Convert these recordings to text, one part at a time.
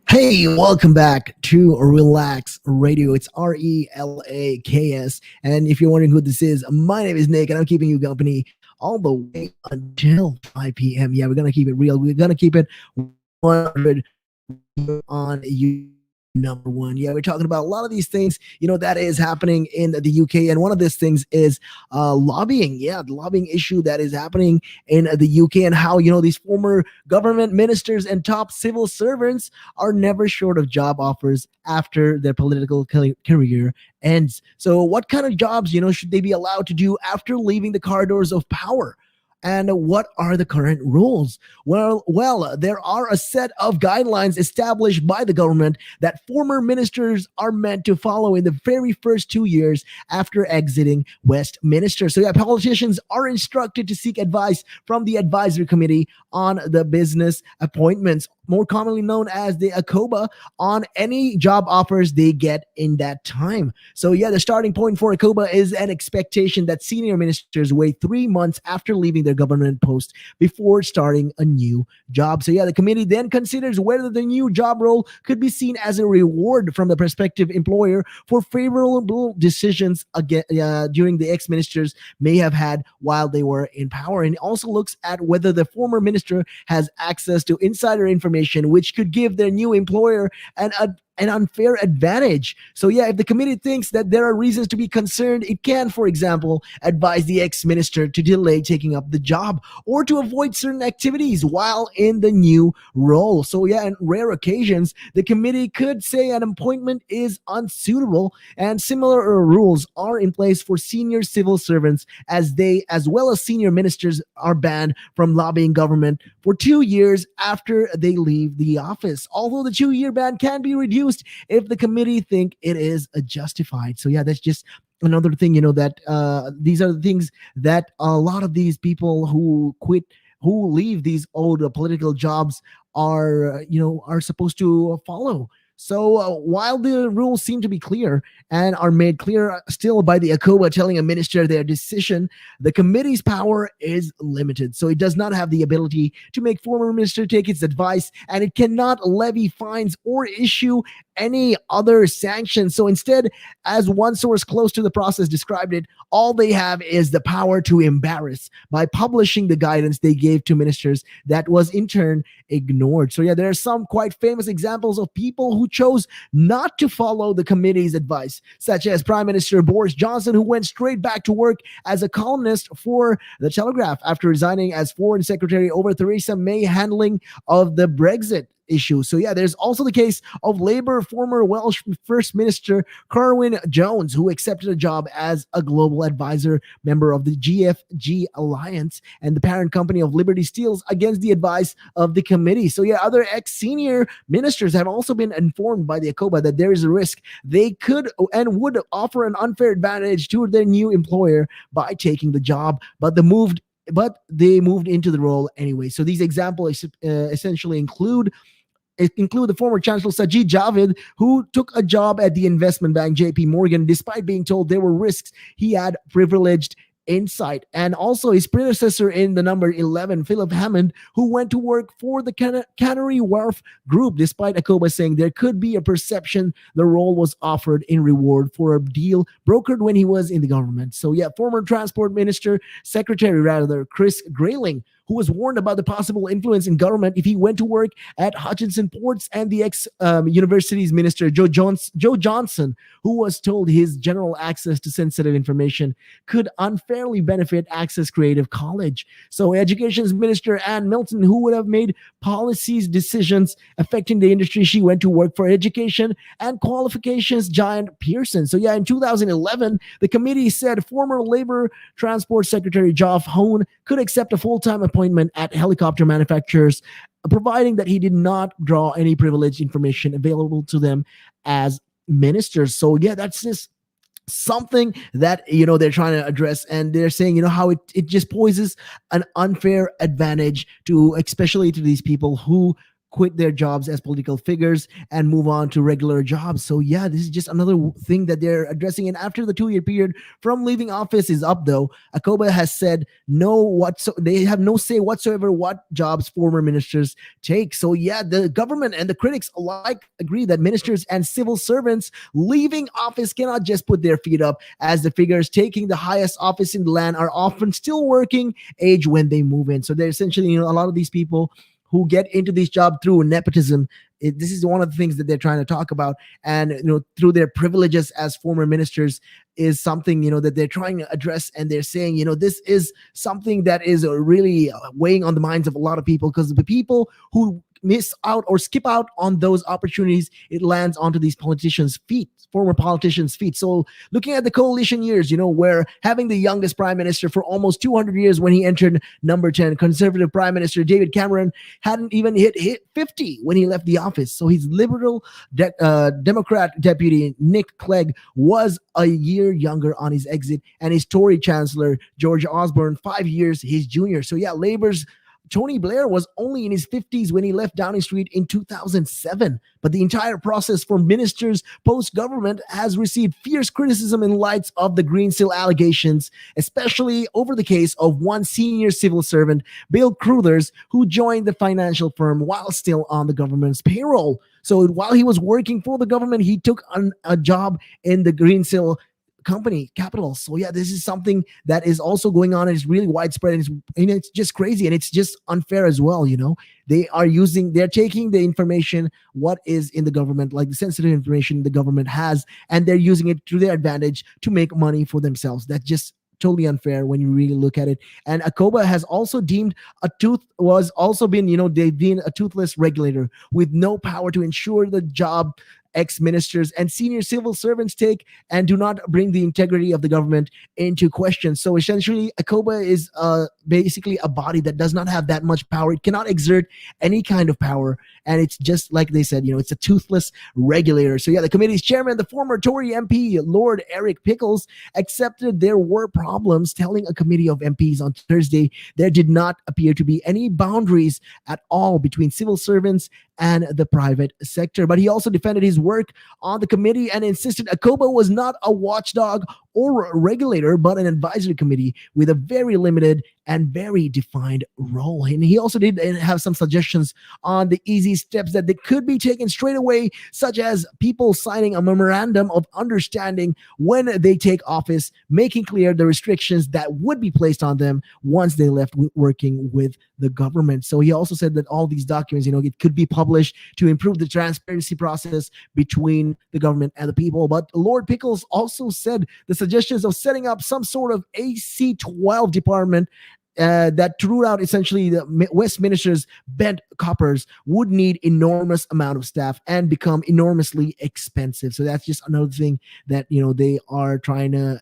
Hey, welcome back to Relax Radio. It's Relaks. And if you're wondering who this is, my name is Nick, and I'm keeping you company all the way until 5 p.m. Yeah, we're going to keep it real. We're going to keep it 100 on you. Number one. Yeah, we're talking about a lot of these things, that is happening in the UK. And one of these things is lobbying. Yeah, the lobbying issue that is happening in the UK, and how, these former government ministers and top civil servants are never short of job offers after their political career ends. So what kind of jobs, should they be allowed to do after leaving the corridors of power? And what are the current rules? Well, there are a set of guidelines established by the government that former ministers are meant to follow in the very first 2 years after exiting Westminster. So yeah, politicians are instructed to seek advice from the advisory committee on the business appointments, more commonly known as the ACOBA, on any job offers they get in that time. So yeah, the starting point for ACOBA is an expectation that senior ministers wait 3 months after leaving their government post before starting a new job. So yeah, the committee then considers whether the new job role could be seen as a reward from the prospective employer for favorable decisions during the ex-ministers may have had while they were in power. And it also looks at whether the former minister has access to insider information, which could give their new employer an unfair advantage. So yeah, if the committee thinks that there are reasons to be concerned, it can, for example, advise the ex-minister to delay taking up the job or to avoid certain activities while in the new role. So yeah, in rare occasions, the committee could say an appointment is unsuitable, and similar rules are in place for senior civil servants, as they, as well as senior ministers, are banned from lobbying government for 2 years after they leave the office. Although the 2-year ban can be reduced if the committee think it is justified. So yeah, that's just another thing, that these are the things that a lot of these people who leave these old political jobs are supposed to follow. So while the rules seem to be clear and are made clear still by the ACOBA telling a minister their decision, the committee's power is limited. So it does not have the ability to make former minister take its advice, and it cannot levy fines or issue any other sanctions. So instead, as one source close to the process described it, all they have is the power to embarrass by publishing the guidance they gave to ministers that was in turn ignored. So yeah, there are some quite famous examples of people who chose not to follow the committee's advice, such as Prime Minister Boris Johnson, who went straight back to work as a columnist for The Telegraph after resigning as Foreign Secretary over Theresa May handling of the Brexit issue. So yeah, there's also the case of Labour former Welsh First Minister Carwyn Jones, who accepted a job as a global advisor member of the GFG Alliance and the parent company of Liberty Steels against the advice of the committee. So yeah, other ex-senior ministers have also been informed by the ACOBA that there is a risk they could and would offer an unfair advantage to their new employer by taking the job, but they moved into the role anyway. So these examples essentially include the former Chancellor Sajid Javid, who took a job at the investment bank JP Morgan despite being told there were risks. He had privileged insight. And also his predecessor in the number 11, Philip Hammond, who went to work for the Canary Wharf Group despite ACOBA saying there could be a perception the role was offered in reward for a deal brokered when he was in the government. So yeah, former Transport Secretary Chris Grayling, who was warned about the possible influence in government if he went to work at Hutchinson Ports, and the ex-universities minister Joe Johnson, who was told his general access to sensitive information could unfairly benefit Access Creative College. So Education's Minister Ann Milton, who would have made policies decisions affecting the industry she went to work for education and qualifications giant Pearson. So yeah, in 2011, the committee said former Labor Transport Secretary Geoff Hone could accept a full-time appointment at helicopter manufacturers, providing that he did not draw any privileged information available to them as ministers. So yeah, that's just something that they're trying to address, and they're saying how it just poses an unfair advantage to, especially to these people who quit their jobs as political figures and move on to regular jobs. So yeah, this is just another thing that they're addressing. And after the 2-year period from leaving office is up, though, Akoba has said they have no say whatsoever what jobs former ministers take. So yeah, the government and the critics alike agree that ministers and civil servants leaving office cannot just put their feet up, as the figures taking the highest office in the land are often still working age when they move in. So they're essentially, a lot of these people who get into this job through nepotism. This is one of the things that they're trying to talk about, and through their privileges as former ministers is something that they're trying to address, and they're saying this is something that is really weighing on the minds of a lot of people, because the people who miss out or skip out on those opportunities, it lands onto these former politicians' feet. So looking at the coalition years, where having the youngest prime minister for almost 200 years when he entered number 10, conservative prime minister David Cameron hadn't even hit 50 when he left the office. So his liberal Democrat deputy Nick Clegg was a year younger on his exit, and his Tory chancellor George Osborne 5 years his junior. So yeah, Labour's Tony Blair was only in his 50s when he left Downing Street in 2007. But the entire process for ministers post-government has received fierce criticism in light of the Greensill allegations, especially over the case of one senior civil servant, Bill Cruthers, who joined the financial firm while still on the government's payroll. So while he was working for the government, he took on a job in the Greensill company capital. So yeah, this is something that is also going on, and it's really widespread, and it's just crazy, and it's just unfair as well. They're taking the information, what is in the government, like the sensitive information the government has, and they're using it to their advantage to make money for themselves. That's just totally unfair when you really look at it. And Akoba has also they've been a toothless regulator with no power to ensure the job ex-ministers and senior civil servants take, and do not bring the integrity of the government into question. So essentially, Akoba is basically a body that does not have that much power. It cannot exert any kind of power, and it's just like they said, it's a toothless regulator. So yeah, the committee's chairman, the former Tory MP Lord Eric Pickles, accepted there were problems, telling a committee of MPs on Thursday there did not appear to be any boundaries at all between civil servants and the private sector. But he also defended his work on the committee and insisted Akoba was not a watchdog or a regulator, but an advisory committee with a very limited and very defined role. And he also did have some suggestions on the easy steps that they could be taken straight away, such as people signing a memorandum of understanding when they take office, making clear the restrictions that would be placed on them once they left working with the government. So he also said that all these documents, it could be published to improve the transparency process between the government and the people. But Lord Pickles also said the suggestions of setting up some sort of AC-12 department that throughout essentially the Westminster's bent coppers would need enormous amount of staff and become enormously expensive. So that's just another thing that they are trying to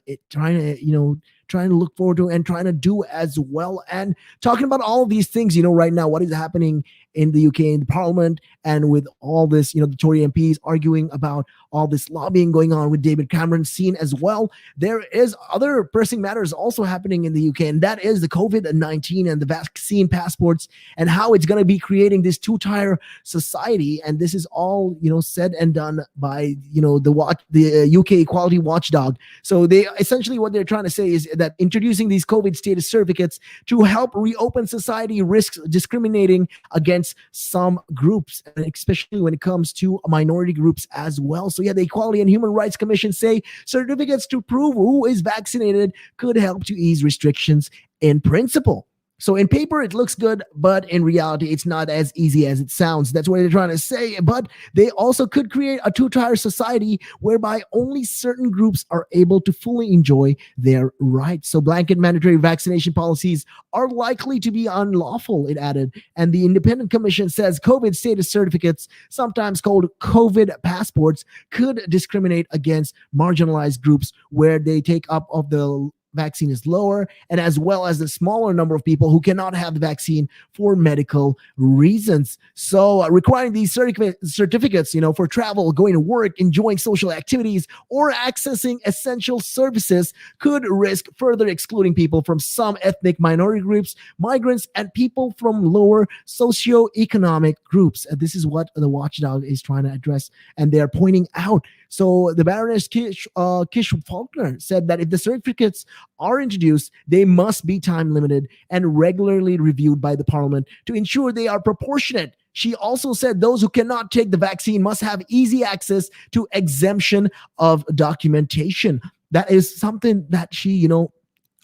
look forward to and trying to do as well. And talking about all of these things, right now, what is happening in the UK, in the Parliament, and with all this, the Tory MPs arguing about all this lobbying going on with David Cameron seen as well. There is other pressing matters also happening in the UK, and that is the COVID-19 and the vaccine passports, and how it's going to be creating this two-tier society. And this is all, said and done by, the UK Equality Watchdog. So they essentially, what they're trying to say is that introducing these COVID status certificates to help reopen society risks discriminating against some groups, and especially when it comes to minority groups as well. So yeah, the Equality and Human Rights Commission say certificates to prove who is vaccinated could help to ease restrictions in principle. So in paper, it looks good, but in reality, it's not as easy as it sounds. That's what they're trying to say. But they also could create a two-tier society whereby only certain groups are able to fully enjoy their rights. So blanket mandatory vaccination policies are likely to be unlawful, it added. And the Independent Commission says COVID status certificates, sometimes called COVID passports, could discriminate against marginalized groups where they take up of the vaccine is lower, and as well as the smaller number of people who cannot have the vaccine for medical reasons. So requiring these certificates, for travel, going to work, enjoying social activities, or accessing essential services could risk further excluding people from some ethnic minority groups, migrants, and people from lower socioeconomic groups. This is what the watchdog is trying to address, and they are pointing out. So the Baroness Kish Faulkner said that if the certificates are introduced, they must be time limited and regularly reviewed by the parliament to ensure they are proportionate. She also said those who cannot take the vaccine must have easy access to exemption of documentation. That is something that she,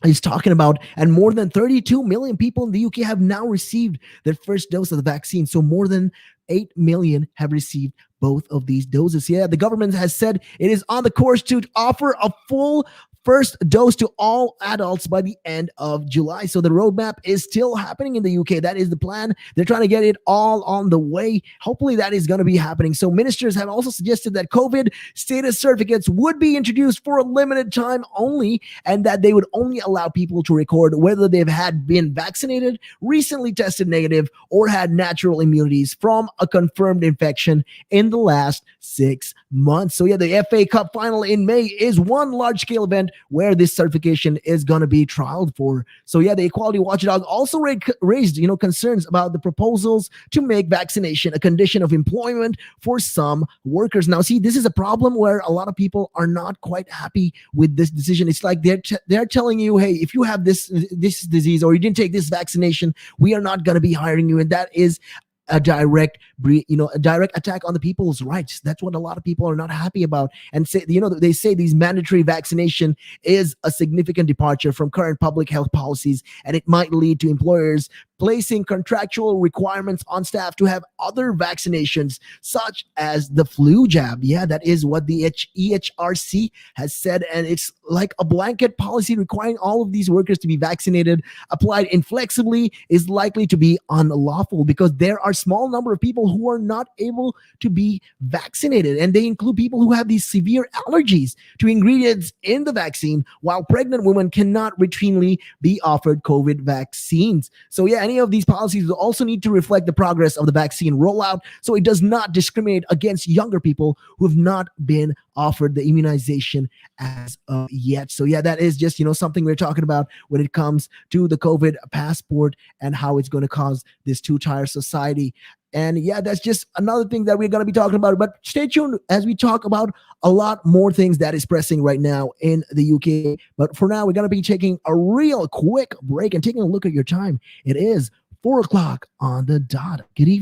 is talking about. And more than 32 million people in the UK have now received their first dose of the vaccine. So more than 8 million have received both of these doses. Yeah, the government has said it is on the course to offer a full first dose to all adults by the end of July. So the roadmap is still happening in the UK. That is the plan. They're trying to get it all on the way. Hopefully that is going to be happening. So ministers have also suggested that COVID status certificates would be introduced for a limited time only, and that they would only allow people to record whether they've had been vaccinated, recently tested negative, or had natural immunities from a confirmed infection in the last 6 months. So yeah, the FA Cup final in May is one large-scale event where this certification is going to be trialed for. So yeah, the Equality Watchdog also raised, concerns about the proposals to make vaccination a condition of employment for some workers. Now, see, this is a problem where a lot of people are not quite happy with this decision. It's like they're telling you, hey, if you have this disease or you didn't take this vaccination, we are not going to be hiring you. And that is a direct attack on the people's rights. That's what a lot of people are not happy about. And say, they say these mandatory vaccination is a significant departure from current public health policies, and it might lead to employers placing contractual requirements on staff to have other vaccinations, such as the flu jab. Yeah, that is what the EHRC has said. And it's like a blanket policy requiring all of these workers to be vaccinated, applied inflexibly, is likely to be unlawful because there are a small number of people who are not able to be vaccinated. And they include people who have these severe allergies to ingredients in the vaccine, while pregnant women cannot routinely be offered COVID vaccines. So yeah, any of these policies will also need to reflect the progress of the vaccine rollout, so it does not discriminate against younger people who have not been offered the immunization as of yet. So yeah, that is just, something we're talking about when it comes to the COVID passport and how it's going to cause this two-tier society. And yeah, that's just another thing that we're going to be talking about. But stay tuned as we talk about a lot more things that is pressing right now in the UK. But for now, we're going to be taking a real quick break and taking a look at your time. It is 4 o'clock on the dot. Good evening.